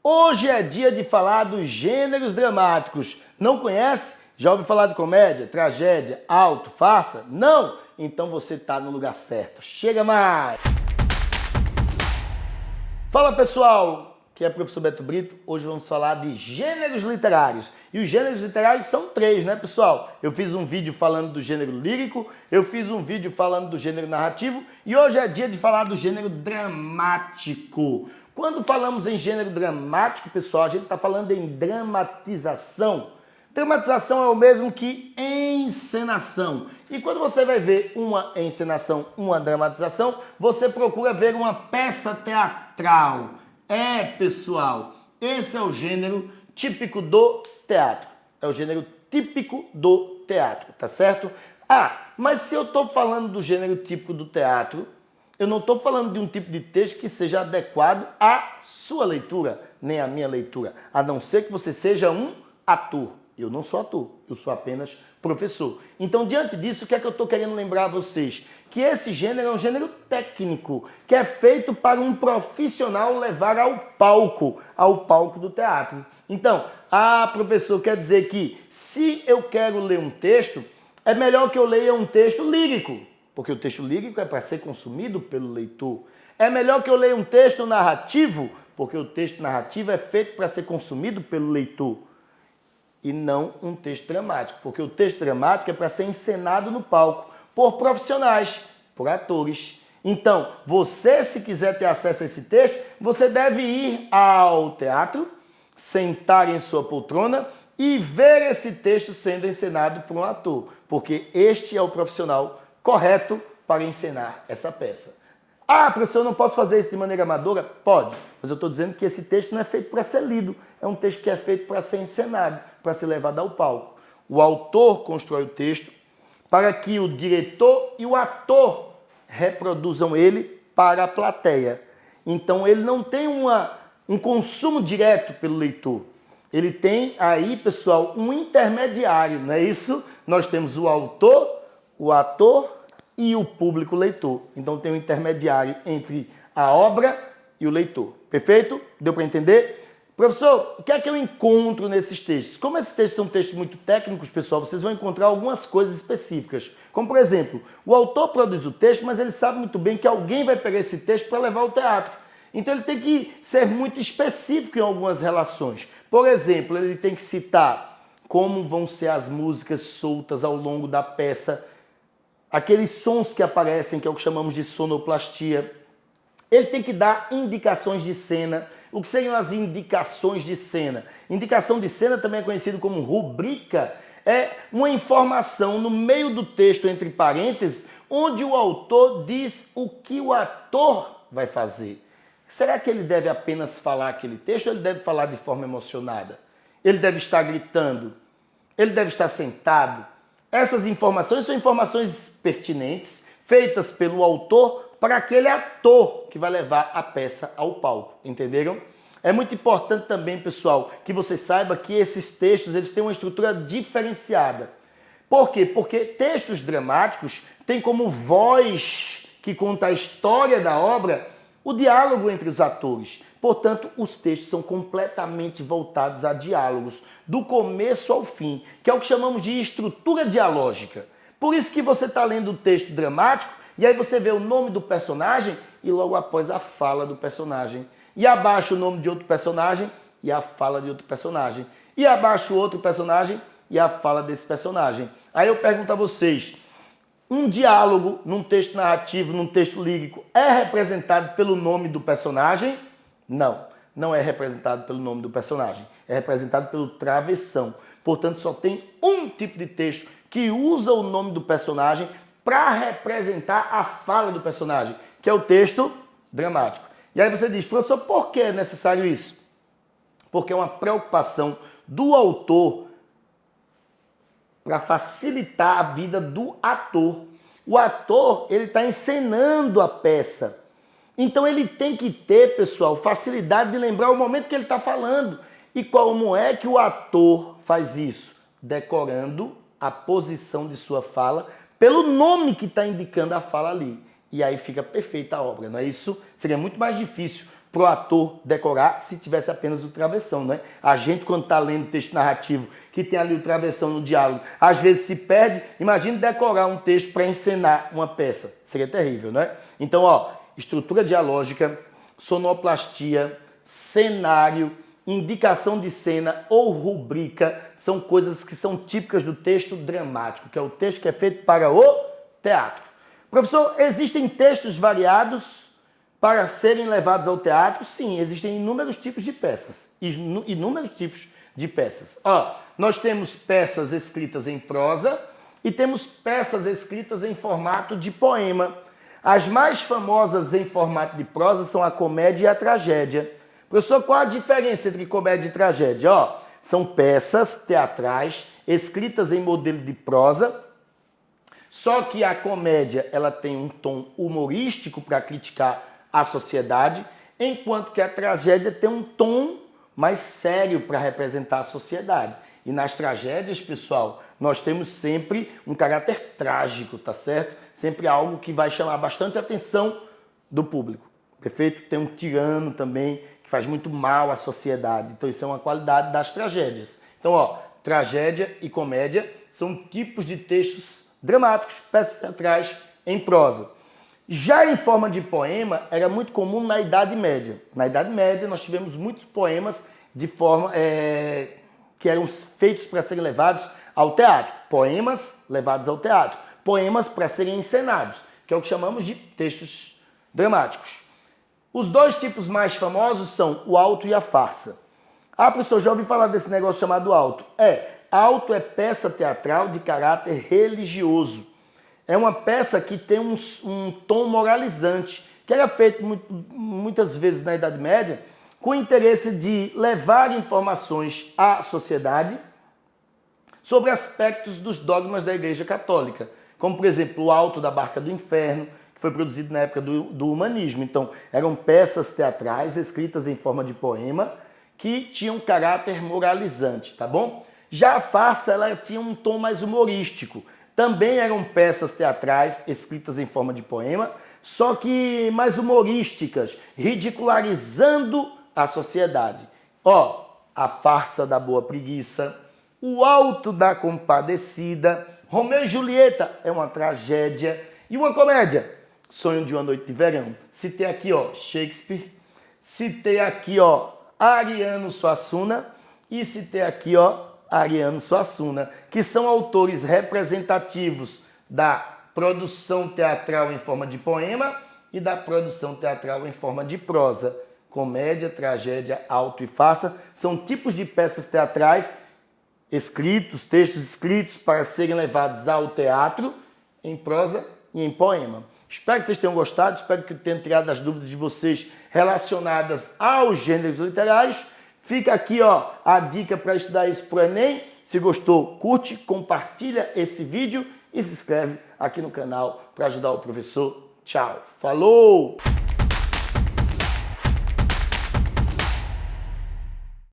Hoje é dia de falar dos gêneros dramáticos. Não conhece? Já ouviu falar de comédia, tragédia, alto, farsa? Não? Então você está no lugar certo. Chega mais! Fala pessoal, que é o professor Beto Brito. Hoje vamos falar de gêneros literários. E os gêneros literários são 3, né pessoal? Eu fiz um vídeo falando do gênero lírico, eu fiz um vídeo falando do gênero narrativo e hoje é dia de falar do gênero dramático. Quando falamos em gênero dramático, pessoal, a gente está falando em dramatização. Dramatização é o mesmo que encenação. E quando você vai ver uma encenação, uma dramatização, você procura ver uma peça teatral. Pessoal, esse é o gênero típico do teatro. É o gênero típico do teatro, tá certo? Mas se eu estou falando do gênero típico do teatro, eu não estou falando de um tipo de texto que seja adequado à sua leitura, nem à minha leitura, a não ser que você seja um ator. Eu não sou ator, eu sou apenas professor. Então, diante disso, o que é que eu estou querendo lembrar a vocês? Que esse gênero é um gênero técnico, que é feito para um profissional levar ao palco do teatro. Então, professor, quer dizer que se eu quero ler um texto, é melhor que eu leia um texto lírico, porque o texto lírico é para ser consumido pelo leitor. É melhor que eu leia um texto narrativo, porque o texto narrativo é feito para ser consumido pelo leitor. E não um texto dramático, porque o texto dramático é para ser encenado no palco por profissionais, por atores. Então, você, se quiser ter acesso a esse texto, você deve ir ao teatro, sentar em sua poltrona e ver esse texto sendo encenado por um ator, porque este é o profissional correto para encenar essa peça. Professor, eu não posso fazer isso de maneira amadora? Pode, mas eu estou dizendo que esse texto não é feito para ser lido, é um texto que é feito para ser encenado, para ser levado ao palco. O autor constrói o texto para que o diretor e o ator reproduzam ele para a plateia. Então ele não tem um consumo direto pelo leitor. Ele tem aí, pessoal, um intermediário, não é isso? Nós temos o autor, o ator e o público leitor. Então tem um intermediário entre a obra e o leitor. Perfeito? Deu para entender? Professor, o que é que eu encontro nesses textos? Como esses textos são textos muito técnicos, pessoal, vocês vão encontrar algumas coisas específicas. Como, por exemplo, o autor produz o texto, mas ele sabe muito bem que alguém vai pegar esse texto para levar ao teatro. Então ele tem que ser muito específico em algumas relações. Por exemplo, ele tem que citar como vão ser as músicas soltas ao longo da peça, aqueles sons que aparecem, que é o que chamamos de sonoplastia. Ele tem que dar indicações de cena. O que seriam as indicações de cena? Indicação de cena também é conhecido como rubrica. É uma informação no meio do texto, entre parênteses, onde o autor diz o que o ator vai fazer. Será que ele deve apenas falar aquele texto ou ele deve falar de forma emocionada? Ele deve estar gritando? Ele deve estar sentado? Essas informações são informações pertinentes, feitas pelo autor para aquele ator que vai levar a peça ao palco, entenderam? É muito importante também, pessoal, que você saiba que esses textos eles têm uma estrutura diferenciada. Por quê? Porque textos dramáticos têm como voz que conta a história da obra o diálogo entre os atores. Portanto, os textos são completamente voltados a diálogos, do começo ao fim, que é o que chamamos de estrutura dialógica. Por isso que você está lendo o texto dramático e aí você vê o nome do personagem e logo após a fala do personagem. E abaixo o nome de outro personagem e a fala de outro personagem. E abaixo outro personagem e a fala desse personagem. Aí eu pergunto a vocês, um diálogo num texto narrativo, num texto lírico, é representado pelo nome do personagem? Não, não é representado pelo nome do personagem. É representado pelo travessão. Portanto, só tem um tipo de texto que usa o nome do personagem para representar a fala do personagem, que é o texto dramático. E aí você diz, professor, por que é necessário isso? Porque é uma preocupação do autor para facilitar a vida do ator. O ator, ele está encenando a peça. Então ele tem que ter, pessoal, facilidade de lembrar o momento que ele está falando. E como é que o ator faz isso? Decorando a posição de sua fala pelo nome que está indicando a fala ali. E aí fica perfeita a obra, não é isso? Seria muito mais difícil pro ator decorar se tivesse apenas o travessão, né? A gente, quando está lendo texto narrativo, que tem ali o travessão no diálogo, às vezes se perde. Imagine decorar um texto para encenar uma peça. Seria terrível, né? Então, ó, estrutura dialógica, sonoplastia, cenário, indicação de cena ou rubrica são coisas que são típicas do texto dramático, que é o texto que é feito para o teatro. Professor, existem textos variados para serem levados ao teatro? Sim, existem inúmeros tipos de peças. Inúmeros tipos de peças. Ó, nós temos peças escritas em prosa e temos peças escritas em formato de poema. As mais famosas em formato de prosa são a comédia e a tragédia. Professor, qual a diferença entre comédia e tragédia? Ó, são peças teatrais escritas em modelo de prosa, só que a comédia ela tem um tom humorístico para criticar a sociedade, enquanto que a tragédia tem um tom mais sério para representar a sociedade. E nas tragédias, pessoal, nós temos sempre um caráter trágico, tá certo? Sempre algo que vai chamar bastante atenção do público. Perfeito? Tem um tirano também que faz muito mal à sociedade. Então isso é uma qualidade das tragédias. Então, ó, tragédia e comédia são tipos de textos dramáticos, peças teatrais em prosa. Já em forma de poema, era muito comum na Idade Média. Na Idade Média, nós tivemos muitos poemas de forma que eram feitos para serem levados ao teatro. Poemas levados ao teatro. Poemas para serem encenados, que é o que chamamos de textos dramáticos. Os dois tipos mais famosos são o auto e a farsa. Ah, professor, já ouvi falar desse negócio chamado auto. Auto é peça teatral de caráter religioso. É uma peça que tem um tom moralizante, que era feito muitas vezes na Idade Média com o interesse de levar informações à sociedade sobre aspectos dos dogmas da Igreja Católica, como, por exemplo, o Alto da Barca do Inferno, que foi produzido na época do humanismo. Então, eram peças teatrais escritas em forma de poema que tinham caráter moralizante, tá bom? Já a farsa, ela tinha um tom mais humorístico. Também eram peças teatrais escritas em forma de poema, só que mais humorísticas, ridicularizando a sociedade. Ó, a farsa da Boa Preguiça, o Alto da Compadecida, Romeu e Julieta é uma tragédia e uma comédia, Sonho de uma Noite de Verão. Citei aqui, ó, Shakespeare, citei aqui, ó, Ariano Suassuna e citei aqui, ó, Ariano Suassuna, que são autores representativos da produção teatral em forma de poema e da produção teatral em forma de prosa. Comédia, tragédia, auto e farsa são tipos de peças teatrais textos escritos para serem levados ao teatro em prosa e em poema. Espero que vocês tenham gostado, espero que eu tenha tirado as dúvidas de vocês relacionadas aos gêneros literários. Fica aqui, ó, a dica para estudar isso para o Enem. Se gostou, curte, compartilha esse vídeo e se inscreve aqui no canal para ajudar o professor. Tchau. Falou!